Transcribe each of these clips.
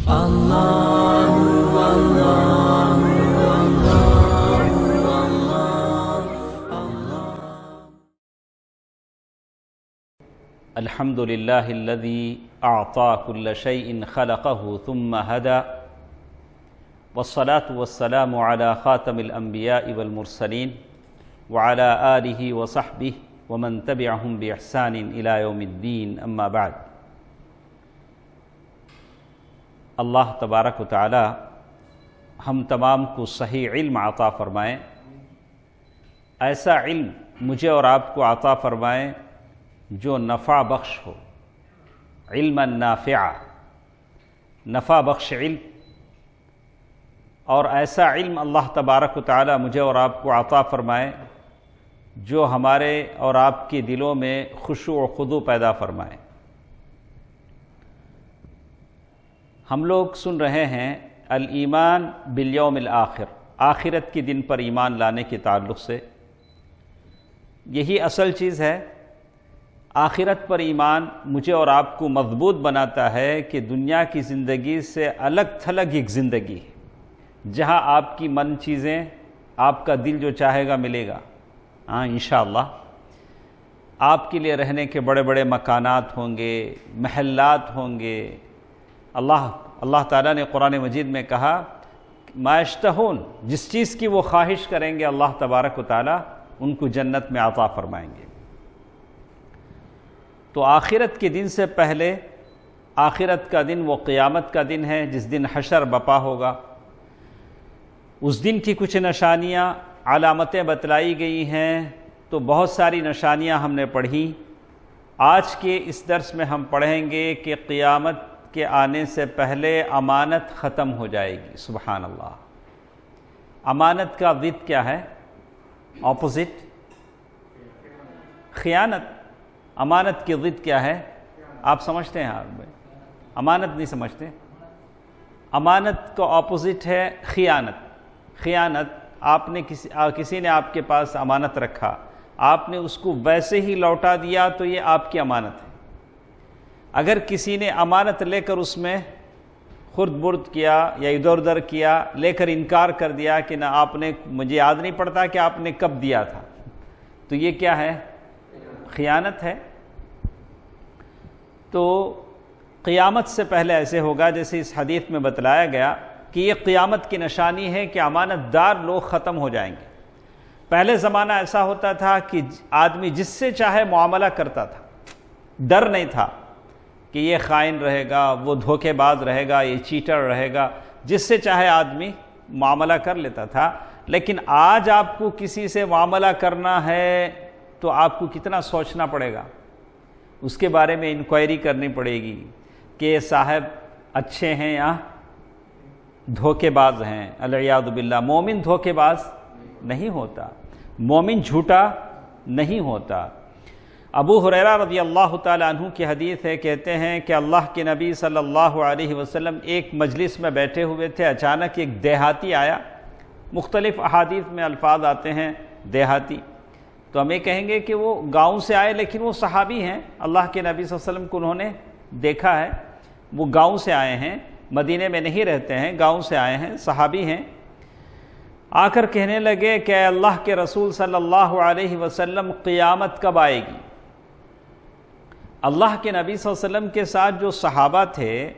الحمد لله الذي أعطى كل شيء خلقه ثم هدى والصلاة والسلام على خاتم الأنبياء والمرسلين وعلى آله وصحبه ومن تبعهم بإحسان إلى يوم الدين أما بعد. اللہ تبارک و تعالی ہم تمام کو صحیح علم عطا فرمائیں، ایسا علم مجھے اور آپ کو عطا فرمائیں جو نفع بخش ہو، علما نافعا، نفع بخش علم، اور ایسا علم اللہ تبارک و تعالی مجھے اور آپ کو عطا فرمائے جو ہمارے اور آپ کے دلوں میں خشوع و خضوع پیدا فرمائے۔ ہم لوگ سن رہے ہیں الایمان بالیوم الآخر، آخرت کے دن پر ایمان لانے کے تعلق سے۔ یہی اصل چیز ہے، آخرت پر ایمان مجھے اور آپ کو مضبوط بناتا ہے کہ دنیا کی زندگی سے الگ تھلگ ایک زندگی ہے جہاں آپ کی من چیزیں، آپ کا دل جو چاہے گا ملے گا۔ انشاءاللہ آپ کے لیے رہنے کے بڑے بڑے مکانات ہوں گے، محلات ہوں گے۔ اللہ تعالیٰ نے قرآن مجید میں کہا ما یشتہون، جس چیز کی وہ خواہش کریں گے اللہ تبارک و تعالیٰ ان کو جنت میں عطا فرمائیں گے۔ تو آخرت کے دن سے پہلے آخرت کا دن وہ قیامت کا دن ہے جس دن حشر بپا ہوگا۔ اس دن کی کچھ نشانیاں، علامتیں بتلائی گئی ہیں، تو بہت ساری نشانیاں ہم نے پڑھی۔ آج کے اس درس میں ہم پڑھیں گے کہ قیامت کے آنے سے پہلے امانت ختم ہو جائے گی۔ سبحان اللہ۔ امانت کا ضد کیا ہے؟ اپوزٹ، خیانت۔ امانت کی ضد کیا ہے؟ آپ سمجھتے ہیں؟ امانت نہیں سمجھتے؟ امانت کا اپوزٹ ہے خیانت۔ خیانت، آپ نے کسی نے آپ کے پاس امانت رکھا، آپ نے اس کو ویسے ہی لوٹا دیا تو یہ آپ کی امانت ہے۔ اگر کسی نے امانت لے کر اس میں خرد برد کیا یا ادھر ادھر کیا، لے کر انکار کر دیا کہ نہ آپ نے، مجھے یاد نہیں پڑتا کہ آپ نے کب دیا تھا، تو یہ کیا ہے؟ خیانت ہے۔ تو قیامت سے پہلے ایسے ہوگا جیسے اس حدیث میں بتلایا گیا کہ یہ قیامت کی نشانی ہے کہ امانت دار لوگ ختم ہو جائیں گے۔ پہلے زمانہ ایسا ہوتا تھا کہ آدمی جس سے چاہے معاملہ کرتا تھا، ڈر نہیں تھا کہ یہ خائن رہے گا، وہ دھوکے باز رہے گا، یہ چیٹر رہے گا، جس سے چاہے آدمی معاملہ کر لیتا تھا۔ لیکن آج آپ کو کسی سے معاملہ کرنا ہے تو آپ کو کتنا سوچنا پڑے گا، اس کے بارے میں انکوائری کرنی پڑے گی کہ یہ صاحب اچھے ہیں یا دھوکے باز ہیں۔ العیاذ باللہ۔ مومن دھوکے باز نہیں ہوتا، مومن جھوٹا نہیں ہوتا۔ ابو ہریرہ رضی اللہ تعالی عنہ کی حدیث ہے، کہتے ہیں کہ اللہ کے نبی صلی اللہ علیہ وسلم ایک مجلس میں بیٹھے ہوئے تھے، اچانک ایک دیہاتی آیا۔ مختلف احادیث میں الفاظ آتے ہیں دیہاتی، تو ہم یہ کہیں گے کہ وہ گاؤں سے آئے، لیکن وہ صحابی ہیں، اللہ کے نبی صلی اللہ علیہ وسلم کو انہوں نے دیکھا ہے، وہ گاؤں سے آئے ہیں، مدینے میں نہیں رہتے ہیں، گاؤں سے آئے ہیں، صحابی ہیں۔ آ کر کہنے لگے کہ اے اللہ کے رسول صلی اللہ علیہ وسلم، قیامت کب آئے گی؟ اللہ کے نبی صلی اللہ علیہ وسلم کے ساتھ جو صحابہ تھے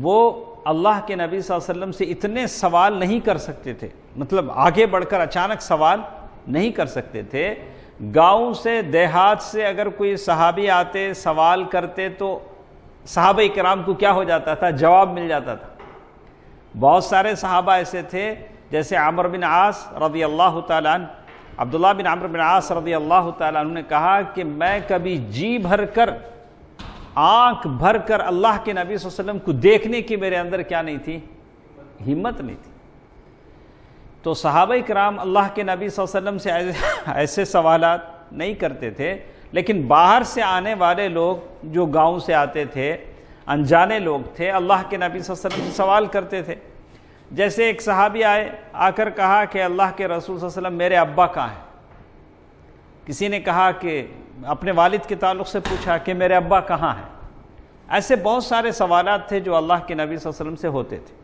وہ اللہ کے نبی صلی اللہ علیہ وسلم سے اتنے سوال نہیں کر سکتے تھے، مطلب آگے بڑھ کر اچانک سوال نہیں کر سکتے تھے۔ گاؤں سے، دیہات سے اگر کوئی صحابی آتے، سوال کرتے تو صحابہ کرام کو کیا ہو جاتا تھا؟ جواب مل جاتا تھا۔ بہت سارے صحابہ ایسے تھے، جیسے عمرو بن عاص رضی اللہ تعالیٰ عنہ، عبداللہ بن عمرو بن عاص رضی اللہ تعالیٰ عنہ نے کہا کہ میں کبھی جی بھر کر، آنکھ بھر کر اللہ کے نبی صلی اللہ علیہ وسلم کو دیکھنے کی میرے اندر کیا نہیں تھی؟ ہمت نہیں تھی۔ تو صحابہ کرام اللہ کے نبی صلی اللہ علیہ وسلم سے ایسے سوالات نہیں کرتے تھے، لیکن باہر سے آنے والے لوگ جو گاؤں سے آتے تھے، انجانے لوگ تھے، اللہ کے نبی صلی اللہ علیہ وسلم سے سوال کرتے تھے۔ جیسے ایک صحابی آئے، آ کر کہا کہ اللہ کے رسول صلی اللہ علیہ وسلم میرے ابا کہاں ہیں؟ کسی نے کہا کہ اپنے والد کے تعلق سے پوچھا کہ میرے ابا کہاں ہیں؟ ایسے بہت سارے سوالات تھے جو اللہ کے نبی صلی اللہ علیہ وسلم سے ہوتے تھے۔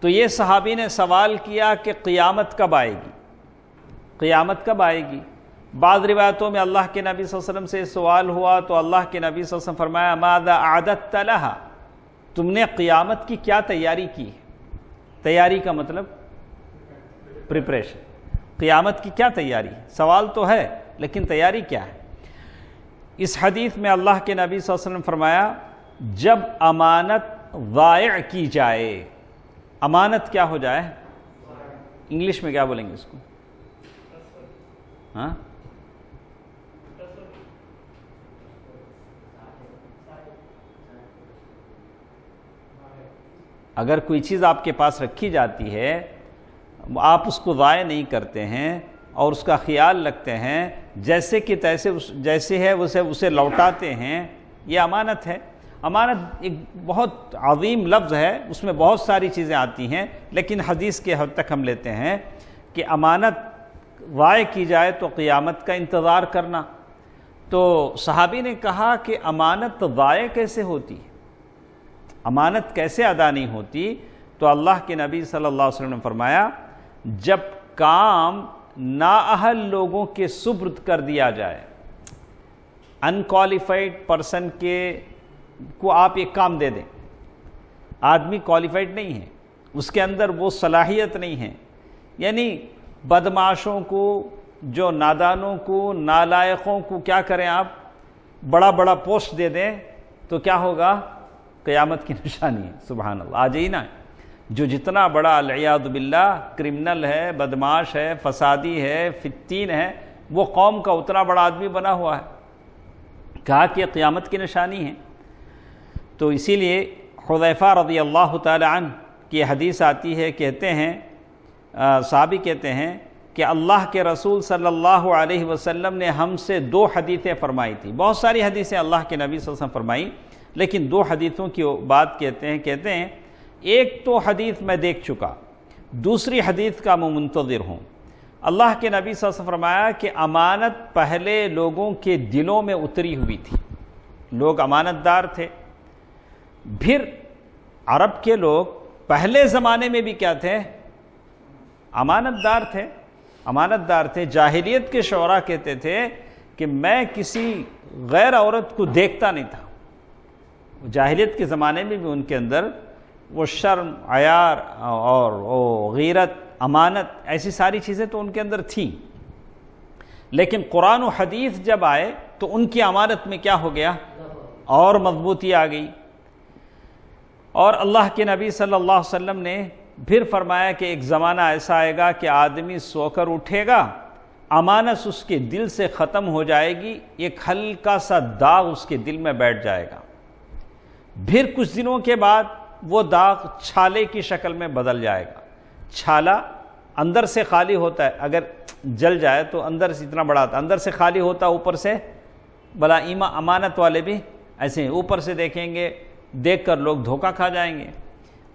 تو یہ صحابی نے سوال کیا کہ قیامت کب آئے گی، قیامت کب آئے گی؟ بعض روایتوں میں اللہ کے نبی صلی اللہ علیہ وسلم سے سوال ہوا تو اللہ کے نبی صلی اللہ علیہ وسلم فرمایا ماذا اعددت لها، تم نے قیامت کی کیا تیاری کی ہے؟ تیاری کا مطلب پریپریشن، قیامت کی کیا تیاری؟ سوال تو ہے لیکن تیاری کیا ہے؟ اس حدیث میں اللہ کے نبی صلی اللہ علیہ وسلم فرمایا جب امانت ضائع کی جائے، امانت کیا ہو جائے؟ انگلش میں کیا بولیں گے اس کو؟ ہاں اگر کوئی چیز آپ کے پاس رکھی جاتی ہے، آپ اس کو ضائع نہیں کرتے ہیں اور اس کا خیال رکھتے ہیں، جیسے کہ جیسے ہے اسے لوٹاتے ہیں، یہ امانت ہے۔ امانت ایک بہت عظیم لفظ ہے، اس میں بہت ساری چیزیں آتی ہیں، لیکن حدیث کے حد تک ہم لیتے ہیں کہ امانت ضائع کی جائے تو قیامت کا انتظار کرنا۔ تو صحابی نے کہا کہ امانت ضائع کیسے ہوتی ہے، امانت کیسے ادا نہیں ہوتی؟ تو اللہ کے نبی صلی اللہ علیہ وسلم نے فرمایا جب کام نااہل لوگوں کے سپرد کر دیا جائے، انکوالیفائڈ پرسن کو آپ ایک کام دے دیں، آدمی کوالیفائڈ نہیں ہے، اس کے اندر وہ صلاحیت نہیں ہے، یعنی بدمعاشوں کو، جو نادانوں کو، نالائقوں کو کیا کریں آپ؟ بڑا بڑا پوسٹ دے دیں تو کیا ہوگا؟ قیامت کی نشانی ہے۔ سبحان اللہ، آ جائیے نا، جو جتنا بڑا العیاذ باللہ کرمنل ہے، بدمعاش ہے، فسادی ہے، فتین ہے، وہ قوم کا اتنا بڑا آدمی بنا ہوا ہے، کہا کہ قیامت کی نشانی ہے۔ تو اسی لیے حذیفہ رضی اللہ تعالی عنہ کی حدیث آتی ہے، کہتے ہیں صحابی کہتے ہیں کہ اللہ کے رسول صلی اللہ علیہ وسلم نے ہم سے 2 حدیثیں فرمائی تھی، بہت ساری حدیثیں اللہ کے نبی صلی اللہ علیہ وسلم فرمائی، لیکن 2 حدیثوں کی بات کہتے ہیں ایک تو حدیث میں دیکھ چکا، دوسری حدیث کا میں منتظر ہوں۔ اللہ کے نبی صلی اللہ علیہ وسلم فرمایا کہ امانت پہلے لوگوں کے دلوں میں اتری ہوئی تھی، لوگ امانت دار تھے۔ پھر عرب کے لوگ پہلے زمانے میں بھی کیا تھے؟ امانت دار تھے۔ جاہلیت کے شعراء کہتے تھے کہ میں کسی غیر عورت کو دیکھتا نہیں تھا۔ جاہلیت کے زمانے میں بھی ان کے اندر وہ شرم، عیار اور غیرت، امانت، ایسی ساری چیزیں تو ان کے اندر تھیں، لیکن قرآن و حدیث جب آئے تو ان کی امانت میں کیا ہو گیا؟ اور مضبوطی آ گئی۔ اور اللہ کے نبی صلی اللہ علیہ وسلم نے پھر فرمایا کہ ایک زمانہ ایسا آئے گا کہ آدمی سو کر اٹھے گا، امانت اس کے دل سے ختم ہو جائے گی، ایک ہلکا سا داغ اس کے دل میں بیٹھ جائے گا، پھر کچھ دنوں کے بعد وہ داغ چھالے کی شکل میں بدل جائے گا۔ چھالا اندر سے خالی ہوتا ہے، اگر جل جائے تو اندر سے اتنا بڑا، اندر سے خالی ہوتا ہے، اوپر سے بلا امانت والے بھی ایسے ہیں، اوپر سے دیکھیں گے، دیکھ کر لوگ دھوکہ کھا جائیں گے،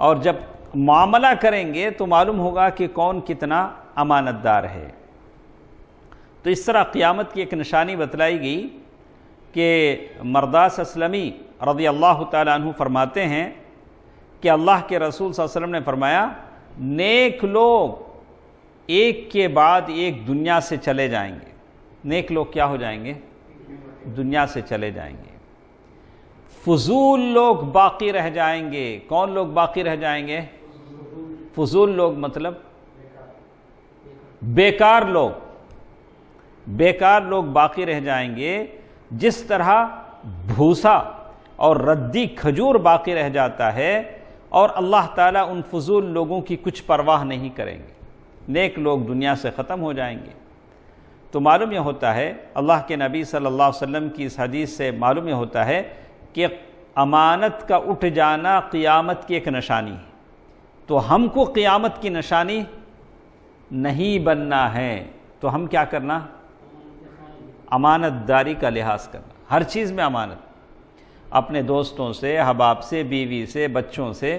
اور جب معاملہ کریں گے تو معلوم ہوگا کہ کون کتنا امانت دار ہے۔ تو اس طرح قیامت کی ایک نشانی بتلائی گئی کہ مرداس اسلمی رضی اللہ تعالیٰ عنہ فرماتے ہیں کہ اللہ کے رسول صلی اللہ علیہ وسلم نے فرمایا نیک لوگ ایک کے بعد ایک دنیا سے چلے جائیں گے۔ نیک لوگ کیا ہو جائیں گے؟ دنیا سے چلے جائیں گے۔ فضول لوگ باقی رہ جائیں گے۔ کون لوگ باقی رہ جائیں گے؟ فضول لوگ مطلب بیکار لوگ باقی رہ جائیں گے، جس طرح بھوسا اور ردی کھجور باقی رہ جاتا ہے، اور اللہ تعالیٰ ان فضول لوگوں کی کچھ پرواہ نہیں کریں گے۔ نیک لوگ دنیا سے ختم ہو جائیں گے۔ تو معلوم یہ ہوتا ہے، اللہ کے نبی صلی اللہ علیہ وسلم کی اس حدیث سے معلوم یہ ہوتا ہے کہ امانت کا اٹھ جانا قیامت کی ایک نشانی ہے۔ تو ہم کو قیامت کی نشانی نہیں بننا ہے، تو ہم کیا کرنا؟ امانت داری کا لحاظ کرنا، ہر چیز میں امانت، اپنے دوستوں سے، احباب سے، بیوی سے، بچوں سے،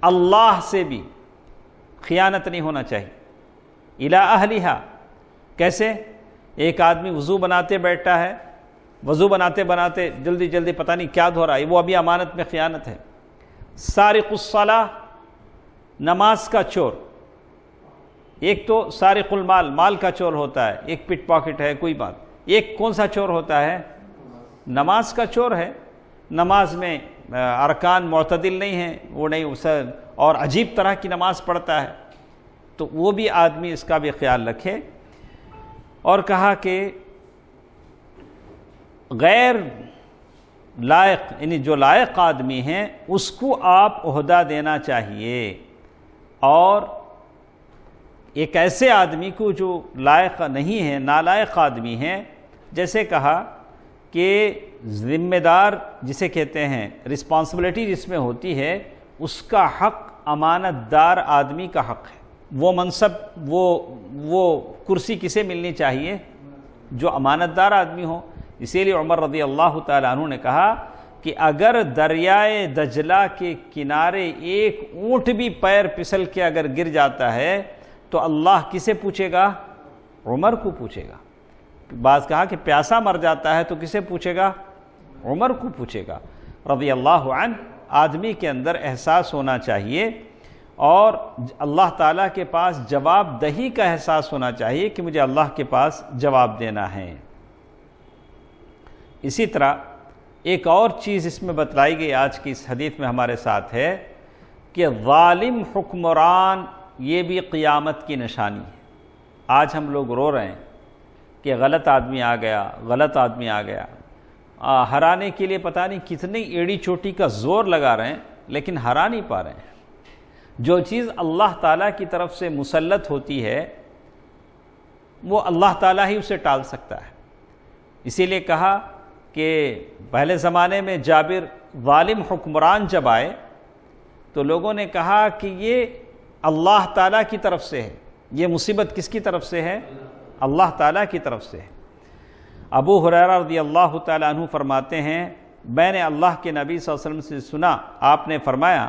اللہ سے بھی خیانت نہیں ہونا چاہیے۔ الی اہلہا، کیسے؟ ایک آدمی وضو بناتے بیٹھتا ہے، وضو بناتے بناتے جلدی جلدی پتہ نہیں کیا دھو رہا ہے، وہ ابھی امانت میں خیانت ہے۔ سارق الصلاۃ، نماز کا چور، ایک تو سارق المال، مال کا چور ہوتا ہے، ایک پٹ پاکٹ ہے، کوئی بات، ایک کون سا چور ہوتا ہے؟ نماز کا چور ہے، نماز میں ارکان معتدل نہیں ہیں، وہ نہیں اسے، اور عجیب طرح کی نماز پڑھتا ہے، تو وہ بھی آدمی اس کا بھی خیال رکھے۔ اور کہا کہ غیر لائق، یعنی جو لائق آدمی ہیں اس کو آپ عہدہ دینا چاہیے، اور ایک ایسے آدمی کو جو لائق نہیں ہے، نالائق آدمی ہیں، جیسے کہا کہ ذمہ دار جسے کہتے ہیں، رسپانسبلٹی جس میں ہوتی ہے، اس کا حق امانت دار آدمی کا حق ہے۔ وہ منصب، وہ کرسی کسے ملنی چاہیے؟ جو امانت دار آدمی ہو۔ اسی لیے عمر رضی اللہ تعالیٰ عنہ نے کہا کہ اگر دریائے دجلہ کے کنارے ایک اونٹ بھی پیر پھسل کے اگر گر جاتا ہے تو اللہ کسے پوچھے گا؟ عمر کو پوچھے گا۔ بعض کہا کہ پیاسا مر جاتا ہے تو کسے پوچھے گا؟ عمر کو پوچھے گا رضی اللہ عنہ۔ آدمی کے اندر احساس ہونا چاہیے، اور اللہ تعالیٰ کے پاس جواب دہی کا احساس ہونا چاہیے کہ مجھے اللہ کے پاس جواب دینا ہے۔ اسی طرح ایک اور چیز اس میں بتلائی گئی آج کی اس حدیث میں ہمارے ساتھ ہے کہ ظالم حکمران یہ بھی قیامت کی نشانی ہے۔ آج ہم لوگ رو رہے ہیں کہ غلط آدمی آ گیا، غلط آدمی آ گیا، ہرانے کے لیے پتہ نہیں کتنی ایڑی چوٹی کا زور لگا رہے ہیں، لیکن ہرا نہیں پا رہے ہیں۔ جو چیز اللہ تعالیٰ کی طرف سے مسلط ہوتی ہے وہ اللہ تعالیٰ ہی اسے ٹال سکتا ہے۔ اسی لیے کہا کہ پہلے زمانے میں جابر ظالم حکمران جب آئے تو لوگوں نے کہا کہ یہ اللہ تعالیٰ کی طرف سے ہے، یہ مصیبت کس کی طرف سے ہے؟ اللہ تعالیٰ کی طرف سے ہے۔ ابو ہریرہ رضی اللہ تعالیٰ عنہ فرماتے ہیں میں نے اللہ کے نبی صلی اللہ علیہ وسلم سے سنا، آپ نے فرمایا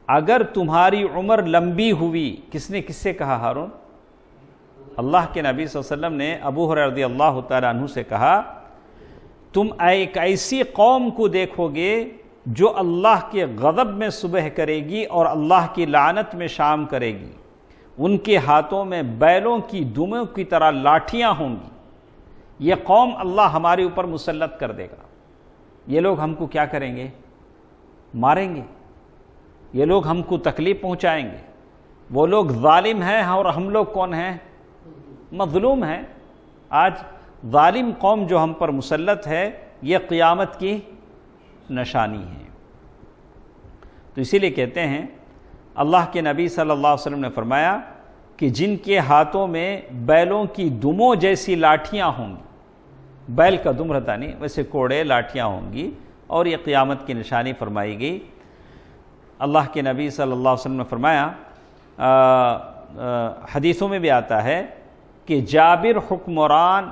اگر تمہاری عمر لمبی ہوئی، کس نے کس سے کہا؟ ہارون۔ اللہ کے نبی صلی اللہ علیہ وسلم نے ابو ہریرہ رضی اللہ تعالیٰ عنہ سے کہا تم ایک ایسی قوم کو دیکھو گے جو اللہ کے غضب میں صبح کرے گی اور اللہ کی لعنت میں شام کرے گی، ان کے ہاتھوں میں بیلوں کی دموں کی طرح لاٹھیاں ہوں گی، یہ قوم اللہ ہمارے اوپر مسلط کر دے گا۔ یہ لوگ ہم کو کیا کریں گے؟ ماریں گے، یہ لوگ ہم کو تکلیف پہنچائیں گے۔ وہ لوگ ظالم ہیں اور ہم لوگ کون ہیں؟ مظلوم ہیں۔ آج ظالم قوم جو ہم پر مسلط ہے یہ قیامت کی نشانی ہے۔ تو اسی لیے کہتے ہیں اللہ کے نبی صلی اللہ علیہ وسلم نے فرمایا کہ جن کے ہاتھوں میں بیلوں کی دموں جیسی لاٹھیاں ہوں گی، بیل کا دم رہتا نہیں، ویسے کوڑے لاٹھیاں ہوں گی، اور یہ قیامت کی نشانی فرمائی گئی۔ اللہ کے نبی صلی اللہ علیہ وسلم نے فرمایا، حدیثوں میں بھی آتا ہے کہ جابر حکمران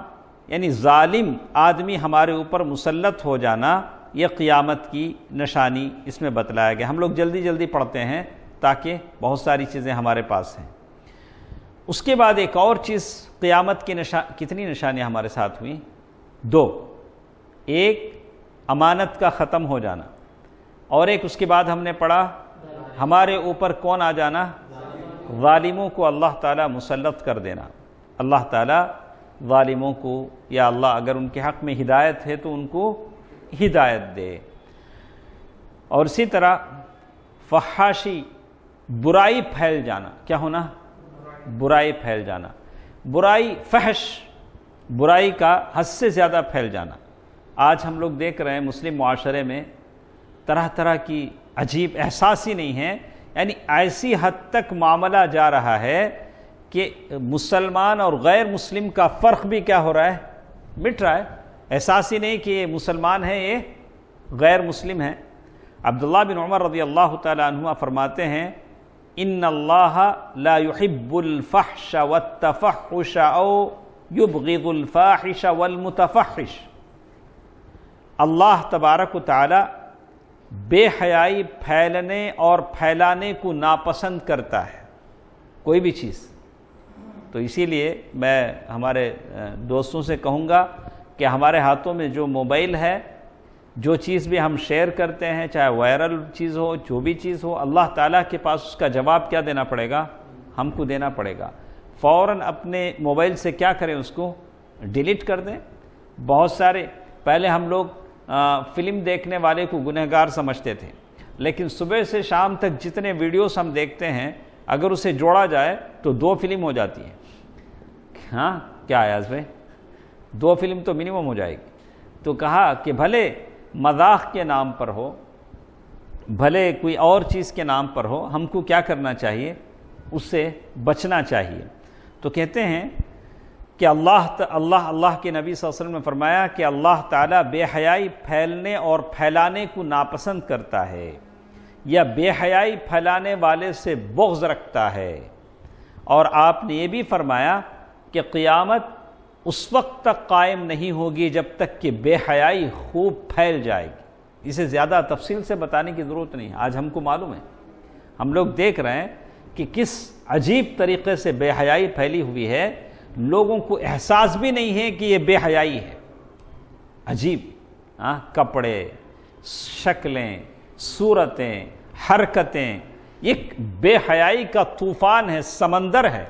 یعنی ظالم آدمی ہمارے اوپر مسلط ہو جانا یہ قیامت کی نشانی اس میں بتلایا گیا۔ ہم لوگ جلدی جلدی پڑھتے ہیں تاکہ بہت ساری چیزیں ہمارے پاس ہیں۔ اس کے بعد ایک اور چیز قیامت کی کتنی نشانیاں ہمارے ساتھ ہوئیں؟ دو، ایک امانت کا ختم ہو جانا، اور ایک اس کے بعد ہم نے پڑھا ہمارے اوپر کون آ جانا؟ ظالموں کو اللہ تعالیٰ مسلط کر دینا۔ اللہ تعالیٰ ظالموں کو، یا اللہ اگر ان کے حق میں ہدایت ہے تو ان کو ہدایت دے۔ اور اسی طرح فحاشی، برائی پھیل جانا، کیا ہونا؟ برائی پھیل جانا، برائی، فحش، برائی کا حد سے زیادہ پھیل جانا۔ آج ہم لوگ دیکھ رہے ہیں مسلم معاشرے میں طرح طرح کی عجیب، احساس ہی نہیں ہے، یعنی ایسی حد تک معاملہ جا رہا ہے کہ مسلمان اور غیر مسلم کا فرق بھی کیا ہو رہا ہے؟ مٹ رہا ہے۔ احساس ہی نہیں کہ یہ مسلمان ہے، یہ غیر مسلم ہے۔ عبداللہ بن عمر رضی اللہ تعالی عنہ فرماتے ہیں ان اللہ لا يحب الفحش والتفحش او يبغض الفاحش والمتفحش۔ اللہ تبارک و تعالی بے حیائی پھیلنے اور پھیلانے کو ناپسند کرتا ہے، کوئی بھی چیز۔ تو اسی لیے میں ہمارے دوستوں سے کہوں گا کہ ہمارے ہاتھوں میں جو موبائل ہے، جو چیز بھی ہم شیئر کرتے ہیں، چاہے وائرل چیز ہو، جو بھی چیز ہو، اللہ تعالیٰ کے پاس اس کا جواب کیا دینا پڑے گا؟ ہم کو دینا پڑے گا۔ فوراً اپنے موبائل سے کیا کریں؟ اس کو ڈیلیٹ کر دیں۔ بہت سارے پہلے ہم لوگ فلم دیکھنے والے کو گنہگار سمجھتے تھے، لیکن صبح سے شام تک جتنے ویڈیوز ہم دیکھتے ہیں اگر اسے جوڑا جائے تو 2 فلم ہو جاتی ہیں۔ ہاں کیا ایاز بھائی؟ 2 فلم تو منیمم ہو جائے گی۔ تو کہا کہ بھلے مذاق کے نام پر ہو، بھلے کوئی اور چیز کے نام پر ہو، ہم کو کیا کرنا چاہیے؟ اس سے بچنا چاہیے۔ تو کہتے ہیں کہ اللہ کے نبی صلی اللہ علیہ وسلم نے فرمایا کہ اللہ تعالیٰ بے حیائی پھیلنے اور پھیلانے کو ناپسند کرتا ہے، یا بے حیائی پھیلانے والے سے بغض رکھتا ہے۔ اور آپ نے یہ بھی فرمایا کہ قیامت اس وقت تک قائم نہیں ہوگی جب تک کہ بے حیائی خوب پھیل جائے گی۔ اسے زیادہ تفصیل سے بتانے کی ضرورت نہیں ہے، آج ہم کو معلوم ہے، ہم لوگ دیکھ رہے ہیں کہ کس عجیب طریقے سے بے حیائی پھیلی ہوئی ہے، لوگوں کو احساس بھی نہیں ہے کہ یہ بے حیائی ہے۔ عجیب کپڑے، شکلیں، صورتیں، حرکتیں، ایک بے حیائی کا طوفان ہے، سمندر ہے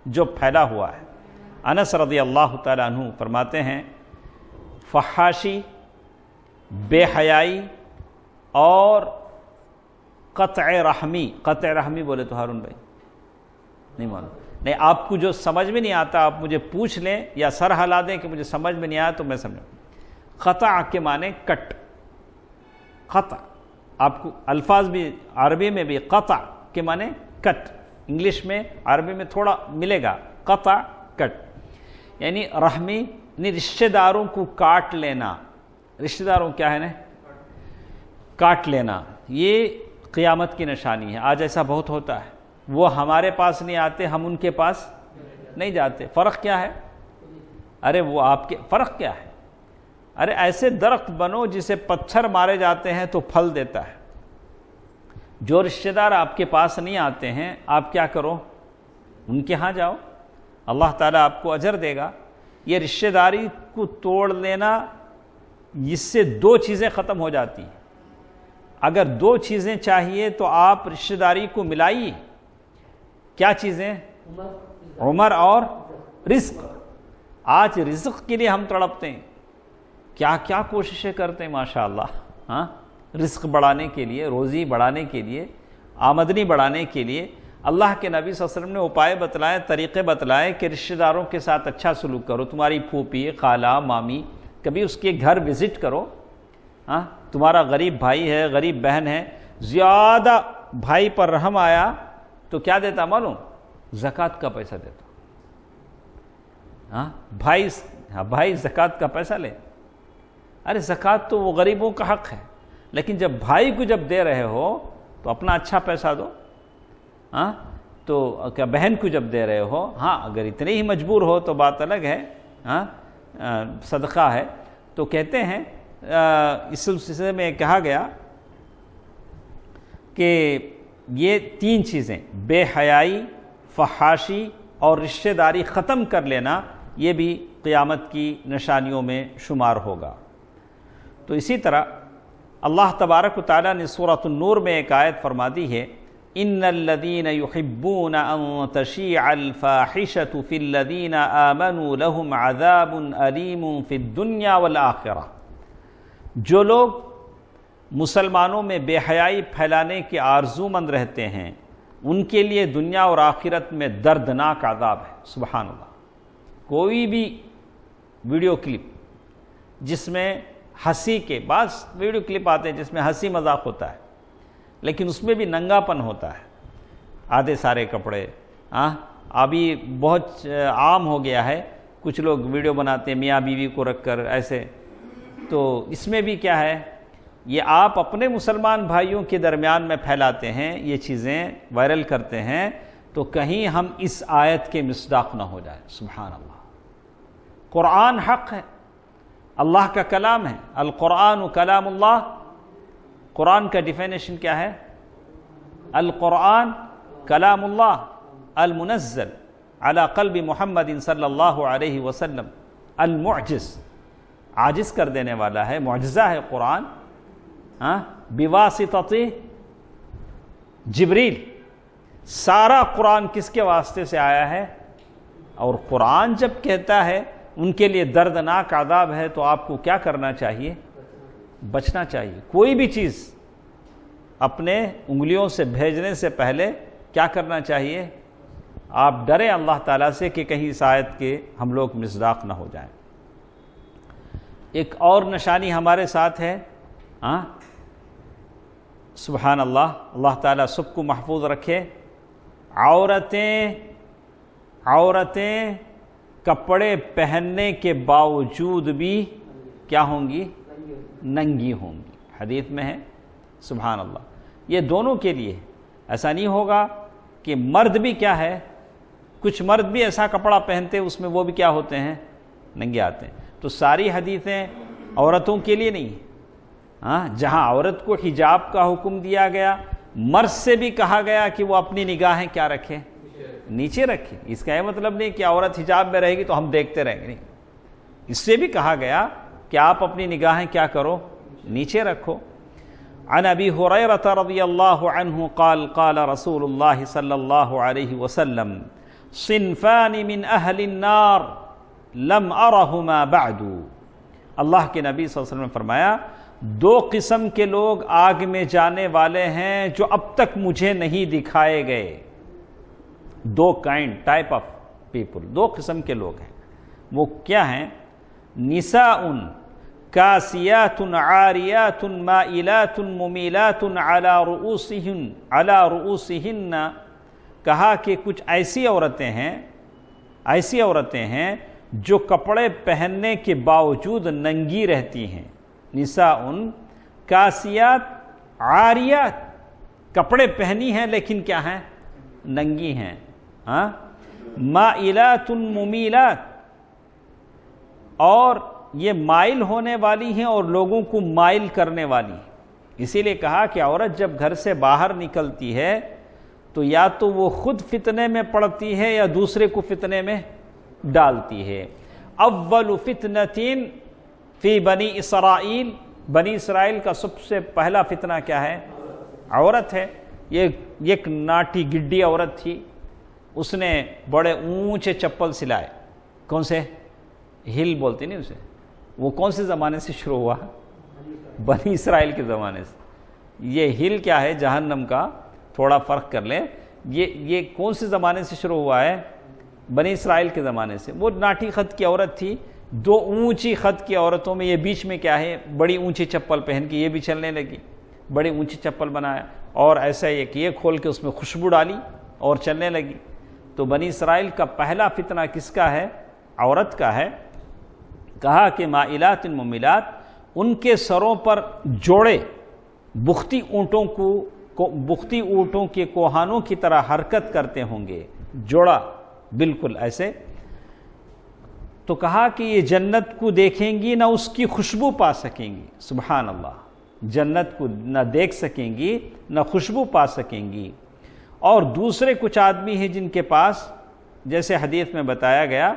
جو پھیلا ہوا ہے۔ انس رضی اللہ تعالیٰ عنہ فرماتے ہیں فحاشی، بے حیائی اور قطع رحمی بولے تو ہارون بھائی نہیں معلوم نہیں، آپ کو جو سمجھ میں نہیں آتا آپ مجھے پوچھ لیں یا سر ہلا دیں کہ مجھے سمجھ میں نہیں آیا تو میں سمجھوں۔ قطع کے معنی کٹ، قطع آپ کو الفاظ بھی عربی میں بھی قطع کے معنی کٹ، انگلش میں عربی میں تھوڑا ملے گا قطع کٹ، یعنی رحمی یعنی رشتہ داروں کو کاٹ لینا۔ رشتہ داروں کیا ہے نا؟ کاٹ لینا۔ یہ قیامت کی نشانی ہے۔ آج ایسا بہت ہوتا ہے، وہ ہمارے پاس نہیں آتے، ہم ان کے پاس نہیں جاتے۔ فرق کیا ہے؟ ارے وہ آپ کے فرق کیا ہے؟ ارے ایسے درخت بنو جسے پتھر مارے جاتے ہیں تو پھل دیتا ہے۔ جو رشتہ دار آپ کے پاس نہیں آتے ہیں آپ کیا کرو؟ ان کے ہاں جاؤ، اللہ تعالیٰ آپ کو اجر دے گا۔ یہ رشتہ داری کو توڑ لینا، اس سے 2 چیزیں ختم ہو جاتی ہیں۔ اگر 2 چیزیں چاہیے تو آپ رشتہ داری کو ملائیے۔ کیا چیزیں؟ عمر اور رزق۔ آج رزق کے لیے ہم تڑپتے ہیں، کیا کیا کوششیں کرتے ہیں ماشاءاللہ، ہاں رزق بڑھانے کے لیے، روزی بڑھانے کے لیے، آمدنی بڑھانے کے لیے۔ اللہ کے نبی صلی اللہ علیہ وسلم نے اپائے بتلائے، طریقے بتلائے کہ رشتہ داروں کے ساتھ اچھا سلوک کرو۔ تمہاری پھوپھی، خالہ، مامی، کبھی اس کے گھر وزٹ کرو۔ ہاں تمہارا غریب بھائی ہے، غریب بہن ہے، زیادہ بھائی پر رحم آیا تو کیا دیتا معلوم؟ زکوٰۃ کا پیسہ دیتا۔ ہاں بھائی زکوٰۃ کا پیسہ لے۔ ارے زکوٰۃ تو وہ غریبوں کا حق ہے، لیکن جب بھائی کو جب دے رہے ہو تو اپنا اچھا پیسہ دو۔ ہاں تو کیا بہن کو جب دے رہے ہو، ہاں اگر اتنے ہی مجبور ہو تو بات الگ ہے، ہاں صدقہ ہے۔ تو کہتے ہیں اس سلسلے میں کہا گیا کہ یہ 3 چیزیں بے حیائی، فحاشی اور رشتہ داری ختم کر لینا، یہ بھی قیامت کی نشانیوں میں شمار ہوگا۔ تو اسی طرح اللہ تبارک و تعالیٰ نے سورۃ النور میں ایک آیت فرما دی ہے، ان الذین یحبون ان تشیع الفاحشۃ فی الذین آمنوا لهم عذاب علیم فی الدنیا والآخرہ۔ جو لوگ مسلمانوں میں بے حیائی پھیلانے کے آرزو مند رہتے ہیں ان کے لیے دنیا اور آخرت میں دردناک عذاب ہے۔ سبحان اللہ۔ کوئی بھی ویڈیو کلپ جس میں ہنسی کے، بعض ویڈیو کلپ آتے ہیں جس میں ہنسی مذاق ہوتا ہے لیکن اس میں بھی ننگا پن ہوتا ہے، آدھے سارے کپڑے۔ ابھی بہت عام ہو گیا ہے، کچھ لوگ ویڈیو بناتے ہیں میاں بیوی کو رکھ کر ایسے، تو اس میں بھی کیا ہے، یہ آپ اپنے مسلمان بھائیوں کے درمیان میں پھیلاتے ہیں، یہ چیزیں وائرل کرتے ہیں، تو کہیں ہم اس آیت کے مصداق نہ ہو جائے۔ سبحان اللہ۔ قرآن حق ہے، اللہ کا کلام ہے، القرآن کلام اللہ۔ قرآن کا ڈیفینیشن کیا ہے؟ القرآن کلام اللہ المنزل علی قلب محمد صلی اللہ علیہ وسلم المعجز۔ عاجز کر دینے والا ہے، معجزہ ہے قرآن، بواسطۃ جبریل۔ سارا قرآن کس کے واسطے سے آیا ہے؟ اور قرآن جب کہتا ہے ان کے لیے دردناک عذاب ہے تو آپ کو کیا کرنا چاہیے؟ بچنا چاہیے۔ کوئی بھی چیز اپنے انگلیوں سے بھیجنے سے پہلے کیا کرنا چاہیے؟ آپ ڈریں اللہ تعالیٰ سے کہ کہیں اس آیت کے ہم لوگ مصداق نہ ہو جائیں۔ ایک اور نشانی ہمارے ساتھ ہے، سبحان اللہ، اللہ تعالیٰ سب کو محفوظ رکھے، عورتیں کپڑے پہننے کے باوجود بھی کیا ہوں گی؟ ننگی ہوں گی۔ حدیث میں ہے، سبحان اللہ۔ یہ دونوں کے لیے، ایسا نہیں ہوگا کہ مرد بھی کیا ہے، کچھ مرد بھی ایسا کپڑا پہنتے اس میں وہ بھی کیا ہوتے ہیں؟ ننگے آتے ہیں۔ تو ساری حدیثیں عورتوں کے لیے نہیں، جہاں عورت کو حجاب کا حکم دیا گیا، مرد سے بھی کہا گیا کہ وہ اپنی نگاہیں کیا رکھے؟ نیچے رکھے۔ اس کا یہ مطلب نہیں کہ عورت حجاب میں رہے گی تو ہم دیکھتے رہیں گے، نہیں، اس سے بھی کہا گیا کہ آپ اپنی نگاہیں کیا کرو؟ نیچے رکھو۔ عن ابی ہریرہ رضی اللہ عنہ قال قال رسول اللہ صلی اللہ علیہ وسلم صنفان من اہل النار لم ارہما بعد۔ اللہ کے نبی صلی اللہ علیہ وسلم نے فرمایا، دو قسم کے لوگ آگ میں جانے والے ہیں جو اب تک مجھے نہیں دکھائے گئے۔ دو ٹائپ آف پیپل، دو قسم کے لوگ ہیں۔ وہ کیا ہیں؟ نساء کاسیات عاریات مائلات ممیلات علی رؤوسہن، کہا کہ کچھ ایسی عورتیں ہیں جو کپڑے پہننے کے باوجود ننگی رہتی ہیں۔ نساء کاسیات عاریات، کپڑے پہنی ہیں لیکن کیا ہیں؟ ننگی ہیں۔ مائلات ممیلات، اور یہ مائل ہونے والی ہیں اور لوگوں کو مائل کرنے والی ہیں۔ اسی لیے کہا کہ عورت جب گھر سے باہر نکلتی ہے تو یا تو وہ خود فتنے میں پڑتی ہے یا دوسرے کو فتنے میں ڈالتی ہے۔ اول فتنۃ فی بنی اسرائیل، بنی اسرائیل کا سب سے پہلا فتنہ کیا ہے؟ عورت ہے۔ یہ ایک ناٹی گڈی عورت تھی، اس نے بڑے اونچے چپل سلائے۔ کون سے؟ ہل بولتے نہیں اسے۔ وہ کون سے زمانے سے شروع ہوا؟ بنی اسرائیل کے زمانے سے۔ یہ ہل کیا ہے؟ جہنم کا، تھوڑا فرق کر لیں۔ یہ کون سے زمانے سے شروع ہوا ہے؟ بنی اسرائیل کے زمانے سے۔ وہ ناٹی خط کی عورت تھی۔ دو اونچی خط کی عورتوں میں یہ بیچ میں کیا ہے؟ بڑی اونچی چپل پہن کے یہ بھی چلنے لگی، بڑی اونچی چپل بنایا اور ایسا ایک یہ کھول کے اس میں خوشبو ڈالی اور چلنے لگی۔ تو بنی اسرائیل کا پہلا فتنہ کس کا ہے؟ عورت کا ہے۔ کہا کہ مائلات ممیلات، ان کے سروں پر جوڑے بختی اونٹوں کے کوہانوں کی طرح حرکت کرتے ہوں گے، جوڑا بالکل ایسے۔ تو کہا کہ یہ جنت کو دیکھیں گی نہ اس کی خوشبو پا سکیں گی۔ سبحان اللہ، جنت کو نہ دیکھ سکیں گی نہ خوشبو پا سکیں گی۔ اور دوسرے کچھ آدمی ہیں جن کے پاس، جیسے حدیث میں بتایا گیا،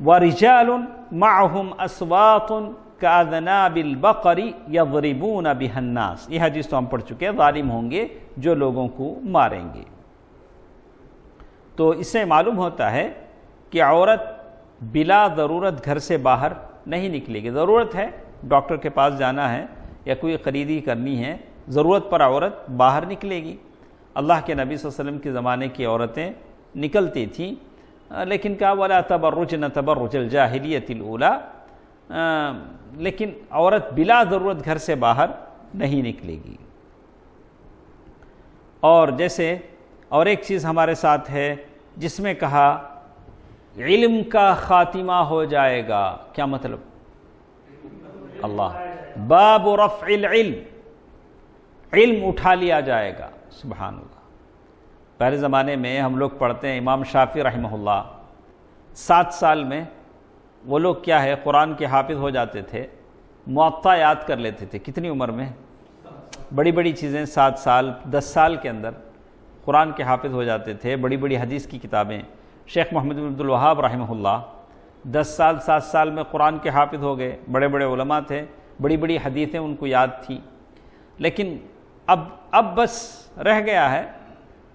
وَرِجَالٌ مَعَهُمْ أَسْوَاطٌ كَأَذْنَابِ الْبَقَرِ يَضْرِبُونَ بِهَا النَّاسِ۔ یہ حدیث تو ہم پڑھ چکے ہیں، ظالم ہوں گے جو لوگوں کو ماریں گے۔ تو اس سے معلوم ہوتا ہے کہ عورت بلا ضرورت گھر سے باہر نہیں نکلے گی۔ ضرورت ہے، ڈاکٹر کے پاس جانا ہے یا کوئی خریدی کرنی ہے، ضرورت پر عورت باہر نکلے گی۔ اللہ کے نبی صلی اللہ علیہ وسلم کے زمانے کی عورتیں نکلتی تھیں، لیکن کہا وَلَا تَبَرُّجْنَ تَبَرُّجَ الْجَاهِلِيَّةِ الْأُولَىٰ، لیکن عورت بلا ضرورت گھر سے باہر نہیں نکلے گی۔ اور جیسے اور ایک چیز ہمارے ساتھ ہے جس میں کہا علم کا خاتمہ ہو جائے گا۔ کیا مطلب؟ اللہ، باب رفع العلم، علم اٹھا لیا جائے گا۔ سبحان اللہ۔ پہلے زمانے میں ہم لوگ پڑھتے ہیں امام شافعی رحمہ اللہ 7 سال میں وہ لوگ کیا ہے قرآن کے حافظ ہو جاتے تھے، موطا یاد کر لیتے تھے۔ کتنی عمر میں؟ بڑی بڑی چیزیں 7 سال 10 سال کے اندر قرآن کے حافظ ہو جاتے تھے، بڑی بڑی حدیث کی کتابیں۔ شیخ محمد بن عبد الوہاب رحمہ اللہ 10 سال 7 سال میں قرآن کے حافظ ہو گئے، بڑے بڑے علماء تھے، بڑی بڑی حدیثیں ان کو یاد تھیں، لیکن اب بس رہ گیا ہے۔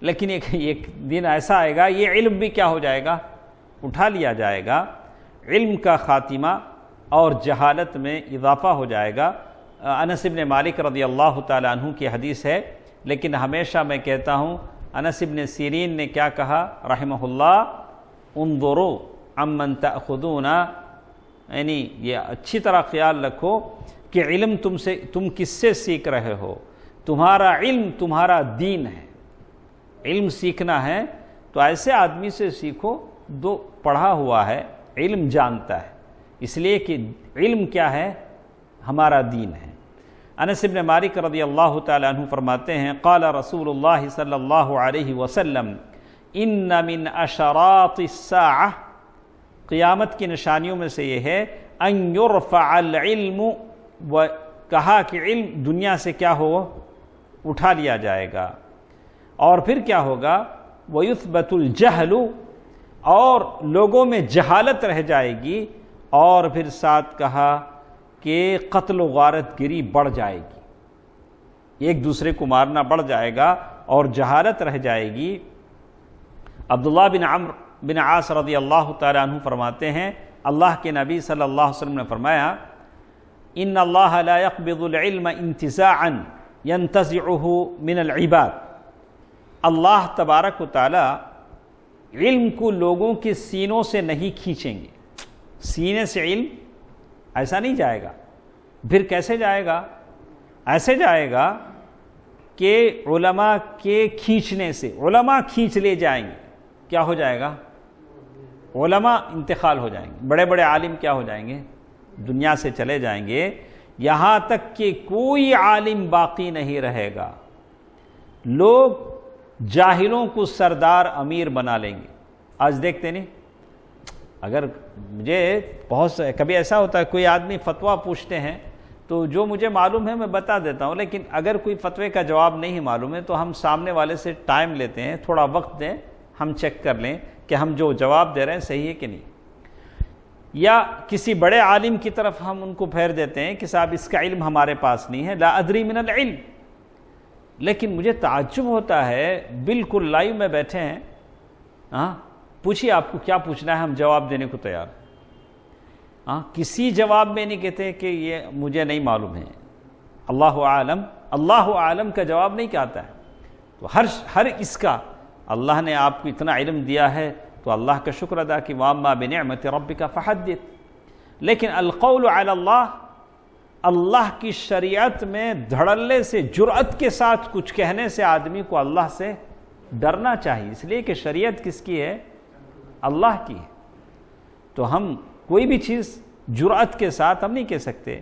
لیکن ایک دن ایسا آئے گا یہ علم بھی کیا ہو جائے گا، اٹھا لیا جائے گا، علم کا خاتمہ اور جہالت میں اضافہ ہو جائے گا۔ انس بن مالک رضی اللہ تعالیٰ عنہ کی حدیث ہے، لیکن ہمیشہ میں کہتا ہوں انس بن سیرین نے کیا کہا رحمہ اللہ، انظروا عمن تأخذون، یعنی یہ اچھی طرح خیال رکھو کہ علم تم کس سے سیکھ رہے ہو، تمہارا علم تمہارا دین ہے۔ علم سیکھنا ہے تو ایسے آدمی سے سیکھو جو پڑھا ہوا ہے، علم جانتا ہے، اس لیے کہ علم کیا ہے، ہمارا دین ہے۔ انس بن مالک رضی اللہ تعالیٰ عنہ فرماتے ہیں قال رسول اللہ صلی اللہ علیہ وسلم ان من اشراط الساعہ، قیامت کی نشانیوں میں سے یہ ہے ان یرفع العلم، و کہا کہ علم دنیا سے کیا ہو، اٹھا لیا جائے گا، اور پھر کیا ہوگا، وَيُثْبَتُ الْجَهْلُ، اور لوگوں میں جہالت رہ جائے گی، اور پھر ساتھ کہا کہ قتل و غارت گری بڑھ جائے گی، ایک دوسرے کو مارنا بڑھ جائے گا اور جہالت رہ جائے گی۔ عبداللہ بن عمرو بن عاص رضی اللہ تعالیٰ عنہ فرماتے ہیں اللہ کے نبی صلی اللہ علیہ وسلم نے فرمایا ان اللہ لا يقبض العلم انتزاعا ينتزعه من العباد، اللہ تبارک و تعالی علم کو لوگوں کے سینوں سے نہیں کھینچیں گے، سینے سے علم ایسا نہیں جائے گا۔ پھر کیسے جائے گا؟ ایسے جائے گا کہ علماء کے کھینچنے سے، علماء کھینچ لے جائیں گے، کیا ہو جائے گا، علماء انتقال ہو جائیں گے، بڑے بڑے عالم کیا ہو جائیں گے، دنیا سے چلے جائیں گے، یہاں تک کہ کوئی عالم باقی نہیں رہے گا، لوگ جاہلوں کو سردار امیر بنا لیں گے۔ آج دیکھتے نہیں، اگر مجھے بہت کبھی ایسا ہوتا ہے کوئی آدمی فتویٰ پوچھتے ہیں تو جو مجھے معلوم ہے میں بتا دیتا ہوں، لیکن اگر کوئی فتوے کا جواب نہیں معلوم ہے تو ہم سامنے والے سے ٹائم لیتے ہیں، تھوڑا وقت دیں، ہم چیک کر لیں کہ ہم جو جواب دے رہے ہیں صحیح ہے کہ نہیں، یا کسی بڑے عالم کی طرف ہم ان کو پھیر دیتے ہیں کہ صاحب اس کا علم ہمارے پاس نہیں ہے، لا ادری من العلم۔ لیکن مجھے تعجب ہوتا ہے، بالکل لائیو میں بیٹھے ہیں، پوچھیے آپ کو کیا پوچھنا ہے، ہم جواب دینے کو تیار، کسی جواب میں نہیں کہتے کہ یہ مجھے نہیں معلوم ہے، اللہ عالم، اللہ عالم کا جواب نہیں کہتا ہے۔ تو ہر اس کا اللہ نے آپ کو اتنا علم دیا ہے تو اللہ کا شکر ادا کہ وَأَمَّا بِنِعْمَةِ رَبِّكَ فَحَدِّثْ۔ لیکن القول علی اللہ، اللہ کی شریعت میں دھڑلے سے، جرأت کے ساتھ کچھ کہنے سے آدمی کو اللہ سے ڈرنا چاہیے، اس لیے کہ شریعت کس کی ہے، اللہ کی ہے۔ تو ہم کوئی بھی چیز جرأت کے ساتھ ہم نہیں کہہ سکتے۔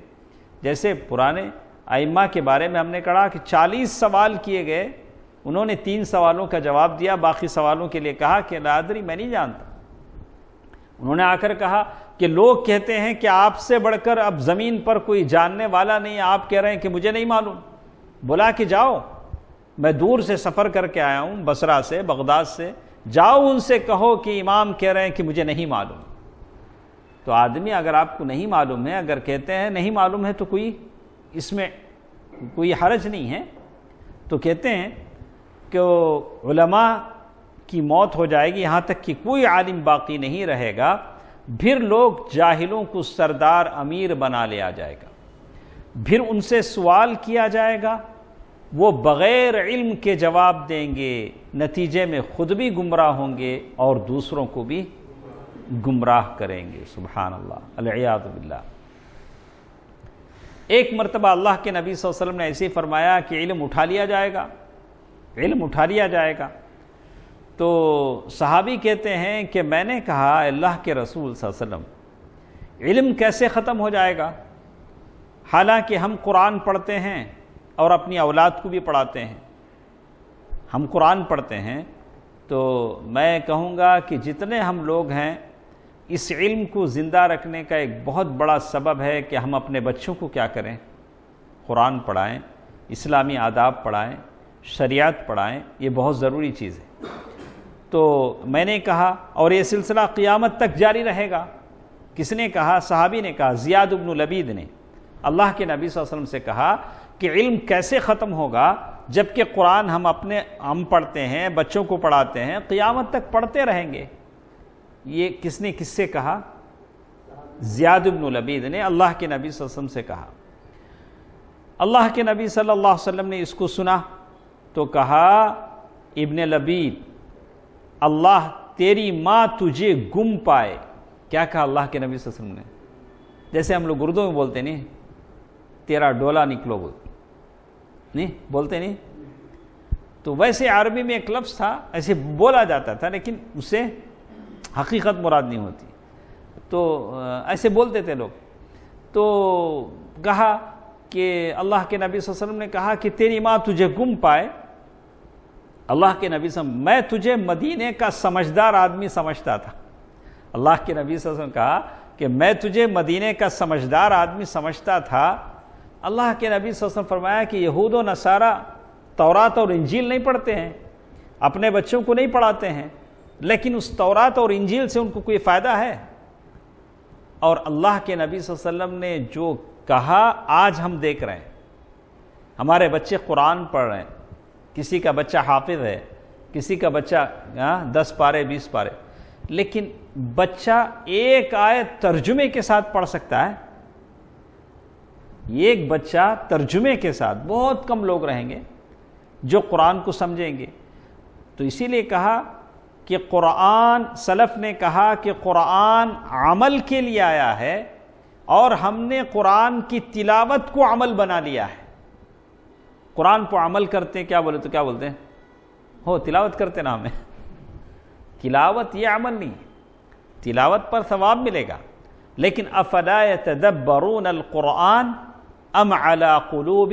جیسے پرانے ائمہ کے بارے میں ہم نے کہا کہ 40 سوال کیے گئے، انہوں نے 3 سوالوں کا جواب دیا، باقی سوالوں کے لیے کہا کہ لا ادری، میں نہیں جانتا۔ انہوں نے آ کر کہا کہ لوگ کہتے ہیں کہ آپ سے بڑھ کر اب زمین پر کوئی جاننے والا نہیں، آپ کہہ رہے ہیں کہ مجھے نہیں معلوم۔ بولا کہ جاؤ، میں دور سے سفر کر کے آیا ہوں، بصرہ سے، بغداد سے، جاؤ ان سے کہو کہ امام کہہ رہے ہیں کہ مجھے نہیں معلوم۔ تو آدمی اگر آپ کو نہیں معلوم ہے، اگر کہتے ہیں نہیں معلوم ہے تو کوئی اس میں کوئی حرج نہیں ہے، تو کہتے ہیں کہ علماء کی موت ہو جائے گی، یہاں تک کہ کوئی عالم باقی نہیں رہے گا، پھر لوگ جاہلوں کو سردار امیر بنا لیا جائے گا، پھر ان سے سوال کیا جائے گا، وہ بغیر علم کے جواب دیں گے، نتیجے میں خود بھی گمراہ ہوں گے اور دوسروں کو بھی گمراہ کریں گے۔ سبحان اللہ، العیاذ باللہ۔ ایک مرتبہ اللہ کے نبی صلی اللہ علیہ وسلم نے ایسے ہی فرمایا کہ علم اٹھا لیا جائے گا، علم اٹھا لیا جائے گا۔ تو صحابی کہتے ہیں کہ میں نے کہا اللہ کے رسول صلی اللہ علیہ وسلم، علم کیسے ختم ہو جائے گا؟ حالانکہ ہم قرآن پڑھتے ہیں اور اپنی اولاد کو بھی پڑھاتے ہیں، ہم قرآن پڑھتے ہیں، تو میں کہوں گا کہ جتنے ہم لوگ ہیں، اس علم کو زندہ رکھنے کا ایک بہت بڑا سبب ہے کہ ہم اپنے بچوں کو کیا کریں، قرآن پڑھائیں، اسلامی آداب پڑھائیں، شریعت پڑھائیں، یہ بہت ضروری چیز ہے۔ تو میں نے کہا، اور یہ سلسلہ قیامت تک جاری رہے گا، کس نے کہا؟ صحابی نے کہا، زیاد بن لبید نے اللہ کے نبی صلی اللہ علیہ وسلم سے کہا کہ علم کیسے ختم ہوگا جبکہ قرآن ہم پڑھتے ہیں، بچوں کو پڑھاتے ہیں، قیامت تک پڑھتے رہیں گے۔ یہ کس نے کس سے کہا؟ زیاد بن لبید نے اللہ کے نبی صلی اللہ علیہ وسلم سے کہا۔ اللہ کے نبی صلی اللہ علیہ وسلم نے اس کو سنا تو کہا، ابن لبید، اللہ تیری ماں تجھے گم پائے۔ کیا کہا اللہ کے نبی صلی اللہ علیہ وسلم نے؟ جیسے ہم لوگ اردو میں بولتے نہیں، تیرا ڈولا نکلو نہیں بولتے نہیں، تو ویسے عربی میں ایک لفظ تھا، ایسے بولا جاتا تھا لیکن اس سے حقیقت مراد نہیں ہوتی، تو ایسے بولتے تھے لوگ۔ تو کہا کہ اللہ کے نبی صلی اللہ علیہ وسلم نے کہا کہ تیری ماں تجھے گم پائے۔ اللہ کے نبی صلی اللہ علیہ وسلم، میں تجھے مدینے کا سمجھدار آدمی سمجھتا تھا۔ اللہ کے نبی صلی اللہ علیہ وسلم کہا کہ میں تجھے مدینے کا سمجھدار آدمی سمجھتا تھا۔ اللہ کے نبی صلی اللہ علیہ وسلم فرمایا کہ یہود و نصارہ تورات اور انجیل نہیں پڑھتے ہیں، اپنے بچوں کو نہیں پڑھاتے ہیں، لیکن اس تورات اور انجیل سے ان کو کوئی فائدہ ہے؟ اور اللہ کے نبی صلی اللہ علیہ وسلم نے جو کہا آج ہم دیکھ رہے ہیں، ہمارے بچے قرآن پڑھ رہے ہیں، کسی کا بچہ حافظ ہے، کسی کا بچہ 10 پارے 20 پارے، لیکن بچہ ایک آیت ترجمے کے ساتھ پڑھ سکتا ہے؟ ایک بچہ ترجمے کے ساتھ، بہت کم لوگ رہیں گے جو قرآن کو سمجھیں گے۔ تو اسی لیے کہا کہ قرآن، سلف نے کہا کہ قرآن عمل کے لیے آیا ہے اور ہم نے قرآن کی تلاوت کو عمل بنا لیا ہے۔ قرآن پر عمل کرتے ہیں، کیا بولے تو کیا بولتے ہیں؟ ہو تلاوت کرتے نا ہمیں، تلاوت یہ عمل نہیں، تلاوت پر ثواب ملے گا، لیکن افلا یتدبرون القرآن ام علی قلوب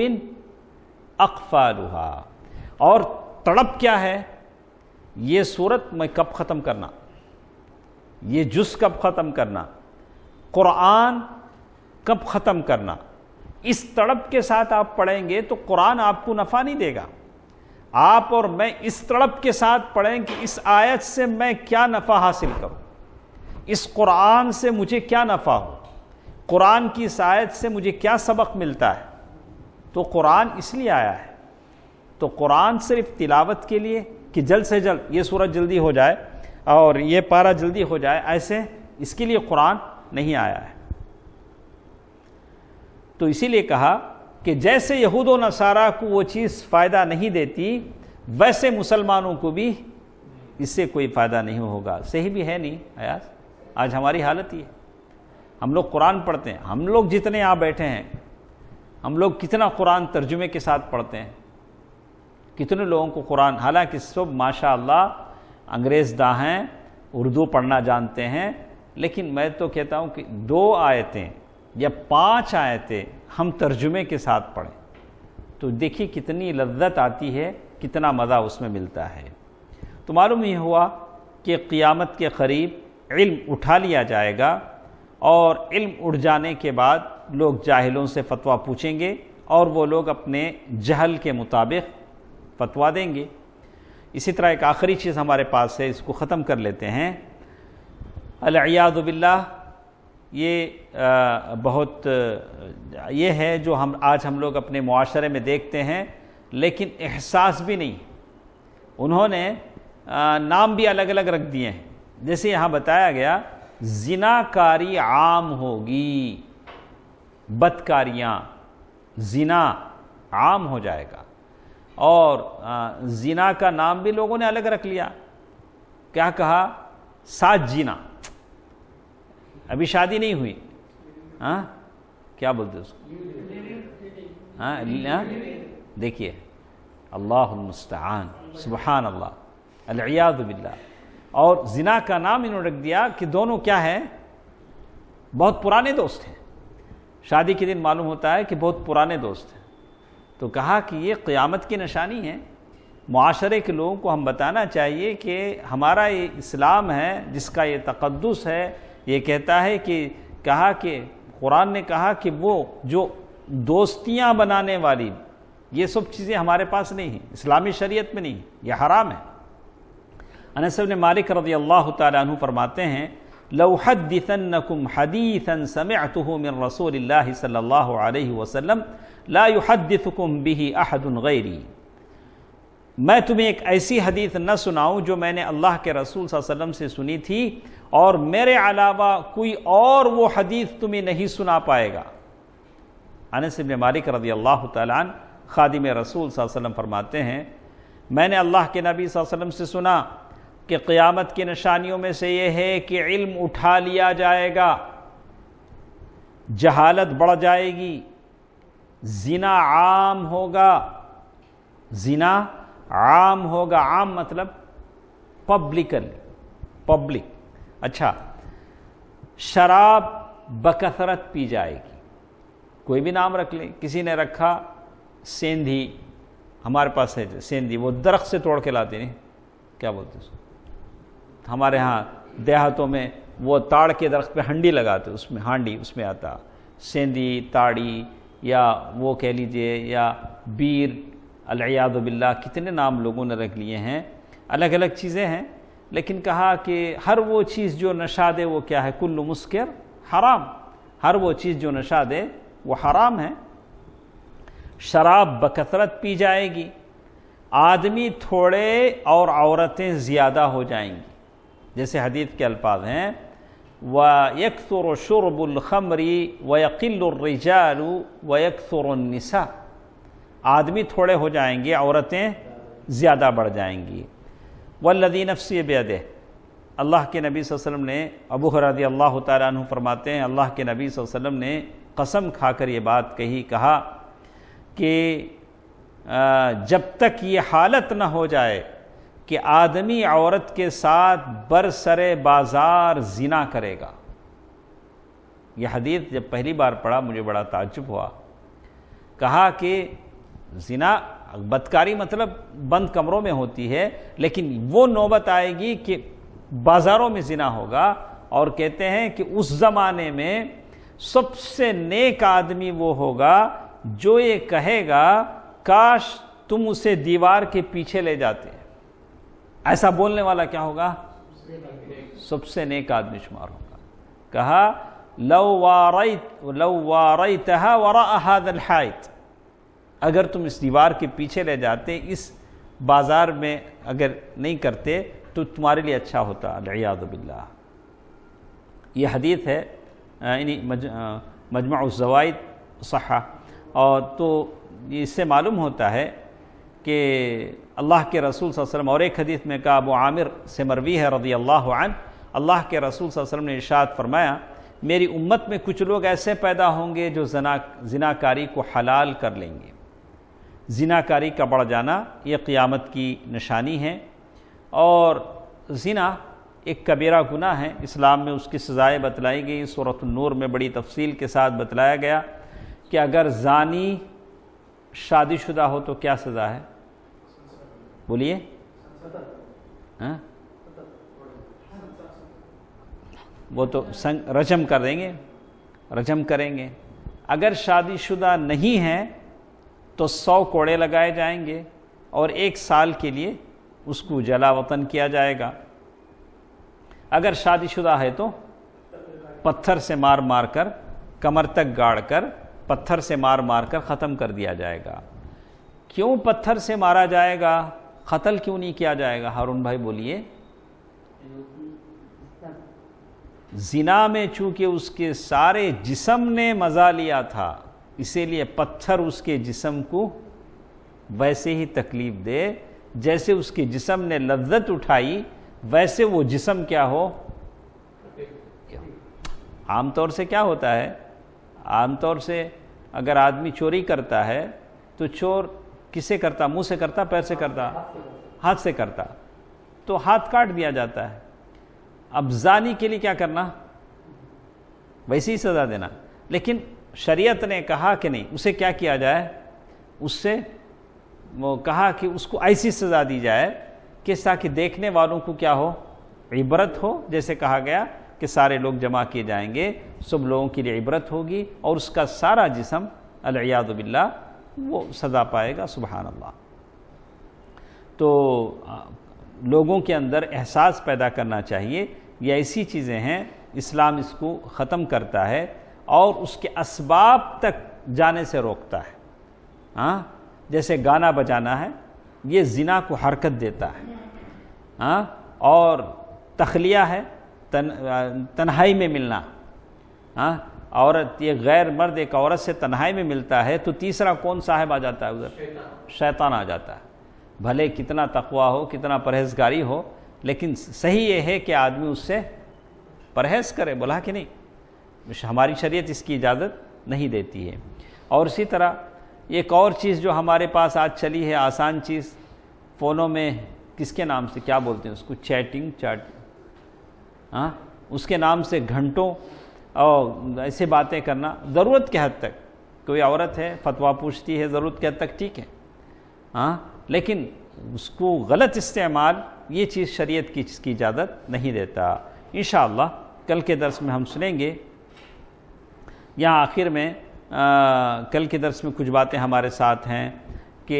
اقفالها۔ اور تڑپ کیا ہے؟ یہ سورت میں کب ختم کرنا، یہ جز کب ختم کرنا، قرآن کب ختم کرنا، اس تڑپ کے ساتھ آپ پڑھیں گے تو قرآن آپ کو نفع نہیں دے گا۔ آپ اور میں اس تڑپ کے ساتھ پڑھیں کہ اس آیت سے میں کیا نفع حاصل کروں، اس قرآن سے مجھے کیا نفع ہو، قرآن کی اس آیت سے مجھے کیا سبق ملتا ہے۔ تو قرآن اس لیے آیا ہے، تو قرآن صرف تلاوت کے لیے کہ جلد سے جلد یہ سورت جلدی ہو جائے اور یہ پارہ جلدی ہو جائے، ایسے اس کے لیے قرآن نہیں آیا ہے۔ تو اسی لیے کہا کہ جیسے یہود و نصارہ کو وہ چیز فائدہ نہیں دیتی، ویسے مسلمانوں کو بھی اس سے کوئی فائدہ نہیں ہوگا۔ صحیح بھی ہے نہیں ایاز؟ آج ہماری حالت یہ ہے، ہم لوگ قرآن پڑھتے ہیں، ہم لوگ جتنے یہاں بیٹھے ہیں، ہم لوگ کتنا قرآن ترجمے کے ساتھ پڑھتے ہیں، کتنے لوگوں کو قرآن، حالانکہ سب ماشاء اللہ انگریز داں ہیں، اردو پڑھنا جانتے ہیں، لیکن میں تو کہتا ہوں کہ 2 آیتیں یا 5 آیتیں ہم ترجمے کے ساتھ پڑھیں تو دیکھیے کتنی لذت آتی ہے، کتنا مزہ اس میں ملتا ہے۔ تو معلوم یہ ہوا کہ قیامت کے قریب علم اٹھا لیا جائے گا، اور علم اٹھ جانے کے بعد لوگ جاہلوں سے فتویٰ پوچھیں گے اور وہ لوگ اپنے جہل کے مطابق فتویٰ دیں گے۔ اسی طرح ایک آخری چیز ہمارے پاس ہے، اس کو ختم کر لیتے ہیں۔ العیاذ باللہ، یہ بہت یہ ہے جو آج ہم لوگ اپنے معاشرے میں دیکھتے ہیں، لیکن احساس بھی نہیں۔ انہوں نے نام بھی الگ الگ رکھ دیے ہیں، جیسے یہاں بتایا گیا زنا کاری عام ہوگی، بدکاریاں، زنا عام ہو جائے گا، اور زنا کا نام بھی لوگوں نے الگ رکھ لیا۔ کیا کہا؟ ساتھ جینا، ابھی شادی نہیں ہوئی، کیا بولتے اس کو؟ دیکھیے، اللہ المستعان، سبحان اللہ، العیاذ باللہ۔ اور زنا کا نام انہوں نے رکھ دیا کہ دونوں کیا ہیں؟ بہت پرانے دوست ہیں، شادی کے دن معلوم ہوتا ہے کہ بہت پرانے دوست ہیں۔ تو کہا کہ یہ قیامت کی نشانی ہے، معاشرے کے لوگوں کو ہم بتانا چاہیے کہ ہمارا یہ اسلام ہے جس کا یہ تقدس ہے، یہ کہتا ہے کہ کہا کہ قرآن نے کہا کہ وہ جو دوستیاں بنانے والی یہ سب چیزیں ہمارے پاس نہیں ہیں، اسلامی شریعت میں نہیں، یہ حرام ہے۔ انس بن مالک رضی اللہ تعالیٰ عنہ فرماتے ہیں لَأُحَدِّثَنَّكُمْ حَدِيثًا سَمِعْتُهُ مِنْ رَسُولِ اللَّهِ صلی اللہ علیہ وسلم لا يحدثكم به احد غیری، میں تمہیں ایک ایسی حدیث نہ سناؤں جو میں نے اللہ کے رسول صلی اللہ علیہ وسلم سے سنی تھی اور میرے علاوہ کوئی اور وہ حدیث تمہیں نہیں سنا پائے گا۔ انس بن مالک رضی اللہ تعالیٰ عنہ خادم رسول صلی اللہ علیہ وسلم فرماتے ہیں میں نے اللہ کے نبی صلی اللہ علیہ وسلم سے سنا کہ قیامت کی نشانیوں میں سے یہ ہے کہ علم اٹھا لیا جائے گا، جہالت بڑھ جائے گی، زنا عام ہوگا، زنا عام ہوگا، عام مطلب پبلک، اچھا، شراب بکثرت پی جائے گی، کوئی بھی نام رکھ لیں، کسی نے رکھا سیندھی، ہمارے پاس ہے سیندھی، وہ درخت سے توڑ کے لاتے نہیں، کیا بولتے ہیں ہمارے ہاں دیہاتوں میں، وہ تاڑ کے درخت پہ ہنڈی لگاتے، اس میں ہانڈی، اس میں آتا سیندھی، تاڑی، یا وہ کہہ لیجئے، یا بیر، العیاذ باللہ، کتنے نام لوگوں نے رکھ لیے ہیں، الگ الگ چیزیں ہیں، لیکن کہا کہ ہر وہ چیز جو نشہ دے وہ کیا ہے، کل مسکر حرام، ہر وہ چیز جو نشہ دے وہ حرام ہے۔ شراب بکثرت پی جائے گی، آدمی تھوڑے اور عورتیں زیادہ ہو جائیں گی، جیسے حدیث کے الفاظ ہیں وَيَكْثُرُ شُرْبُ الْخَمْرِ وَيَقِلُّ الرِّجَالُ وَيَكْثُرُ النِّسَاءُ، آدمی تھوڑے ہو جائیں گے، عورتیں زیادہ بڑھ جائیں گی۔ وَالَّذِي نَفْسِي بِيَدِهِ، اللہ کے نبی صلی اللہ علیہ وسلم نے، ابو ہریرہ رضی اللہ تعالیٰ عنہ فرماتے ہیں اللہ کے نبی صلی اللہ علیہ وسلم نے قسم کھا کر یہ بات کہا کہ جب تک یہ حالت نہ ہو جائے کہ آدمی عورت کے ساتھ برسر بازار زنا کرے گا۔ یہ حدیث جب پہلی بار پڑھا مجھے بڑا تعجب ہوا، کہا کہ زنا، بدکاری مطلب بند کمروں میں ہوتی ہے، لیکن وہ نوبت آئے گی کہ بازاروں میں زنا ہوگا، اور کہتے ہیں کہ اس زمانے میں سب سے نیک آدمی وہ ہوگا جو یہ کہے گا کاش تم اسے دیوار کے پیچھے لے جاتے۔ ایسا بولنے والا کیا ہوگا؟ سب سے نیک آدمی شمار ہوگا۔ کہا لو واریتها وراء هذا الحائط، اگر تم اس دیوار کے پیچھے لے جاتے، اس بازار میں اگر نہیں کرتے تو تمہارے لیے اچھا ہوتا، العیاذ باللہ۔ یہ حدیث ہے یعنی مجمع الزوائد صحہ، اور تو اس سے معلوم ہوتا ہے کہ اللہ کے رسول صلی اللہ علیہ وسلم، اور ایک حدیث میں کہا، ابو عامر سے مروی ہے رضی اللہ عنہ، اللہ کے رسول صلی اللہ علیہ وسلم نے ارشاد فرمایا میری امت میں کچھ لوگ ایسے پیدا ہوں گے جو زناکاری کو حلال کر لیں گے۔ زناکاری کا بڑھ جانا یہ قیامت کی نشانی ہے، اور زنا ایک کبیرہ گناہ ہے، اسلام میں اس کی سزائیں بتلائی گئی، سورۃ النور میں بڑی تفصیل کے ساتھ بتلایا گیا کہ اگر زانی شادی شدہ ہو تو کیا سزا ہے، بولیے؟ وہ تو رجم کر دیں گے، رجم کریں گے۔ اگر شادی شدہ نہیں ہے تو 100 کوڑے لگائے جائیں گے، اور 1 سال کے لیے اس کو جلا وطن کیا جائے گا۔ اگر شادی شدہ ہے تو پتھر سے مار مار کر، کمر تک گاڑ کر، پتھر سے مار مار کر ختم کر دیا جائے گا۔ کیوں پتھر سے مارا جائے گا، قتل کیوں نہیں کیا جائے گا؟ ہارون بھائی بولیے۔ زنا میں چونکہ اس کے سارے جسم نے مزہ لیا تھا، اسی لیے پتھر اس کے جسم کو ویسے ہی تکلیف دے جیسے اس کے جسم نے لذت اٹھائی، ویسے وہ جسم کیا ہو۔ عام طور سے کیا ہوتا ہے، عام طور سے اگر آدمی چوری کرتا ہے تو چور کسے کرتا، منہ سے کرتا، پیر سے کرتا، ہاتھ سے کرتا، تو ہاتھ کاٹ دیا جاتا ہے۔ اب زانی کے لیے کیا کرنا، ویسی ہی سزا دینا، لیکن شریعت نے کہا کہ نہیں، اسے کیا کیا جائے، اس سے وہ کہا کہ اس کو ایسی سزا دی جائے کہ تاکہ دیکھنے والوں کو کیا ہو، عبرت ہو، جیسے کہا گیا کہ سارے لوگ جمع کیے جائیں گے، سب لوگوں کے لیے عبرت ہوگی، اور اس کا سارا جسم العیاذ باللہ وہ سزا پائے گا۔ سبحان اللہ۔ تو لوگوں کے اندر احساس پیدا کرنا چاہیے، یہ ایسی چیزیں ہیں اسلام اس کو ختم کرتا ہے اور اس کے اسباب تک جانے سے روکتا ہے. ہاں جیسے گانا بجانا ہے، یہ زنا کو حرکت دیتا ہے. ہاں اور تخلیہ ہے، تنہائی میں ملنا. ہاں عورت، یہ غیر مرد ایک عورت سے تنہائی میں ملتا ہے تو تیسرا کون صاحب آ جاتا ہے ادھر؟ شیطان آ جاتا ہے. بھلے کتنا تقویٰ ہو، کتنا پرہیزگاری ہو، لیکن صحیح یہ ہے کہ آدمی اس سے پرہیز کرے. بولا کہ نہیں، ہماری شریعت اس کی اجازت نہیں دیتی ہے. اور اسی طرح ایک اور چیز جو ہمارے پاس آج چلی ہے، آسان چیز، فونوں میں کس کے نام سے کیا بولتے ہیں اس کو، چیٹنگ، ہاں اس کے نام سے گھنٹوں اور ایسے باتیں کرنا. ضرورت کے حد تک کوئی عورت ہے فتویٰ پوچھتی ہے، ضرورت کے حد تک ٹھیک ہے. ہاں لیکن اس کو غلط استعمال، یہ چیز شریعت کی اس کی اجازت نہیں دیتا. انشاءاللہ کل کے درس میں ہم سنیں گے. یہاں آخر میں کل کے درس میں کچھ باتیں ہمارے ساتھ ہیں کہ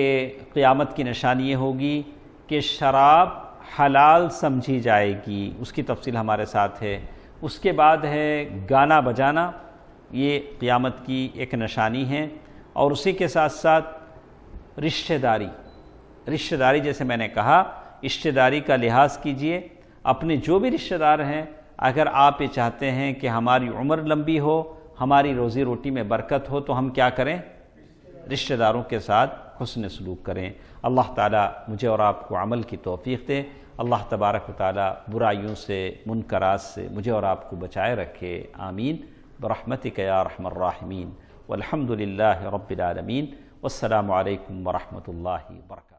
قیامت کی نشانی یہ ہوگی کہ شراب حلال سمجھی جائے گی، اس کی تفصیل ہمارے ساتھ ہے. اس کے بعد ہے گانا بجانا، یہ قیامت کی ایک نشانی ہے. اور اسی کے ساتھ ساتھ رشتہ داری جیسے میں نے کہا، رشتہ داری کا لحاظ کیجئے. اپنے جو بھی رشتہ دار ہیں، اگر آپ یہ چاہتے ہیں کہ ہماری عمر لمبی ہو، ہماری روزی روٹی میں برکت ہو، تو ہم کیا کریں؟ رشتہ داروں کے ساتھ حسن سلوک کریں. اللہ تعالیٰ مجھے اور آپ کو عمل کی توفیق دے. اللہ تبارک و تعالیٰ برائیوں سے، منکرات سے مجھے اور آپ کو بچائے رکھے. آمین برحمتک یا ارحم الراحمین. والحمد للہ رب العالمین. والسلام علیکم ورحمۃ اللہ وبرکاتہ.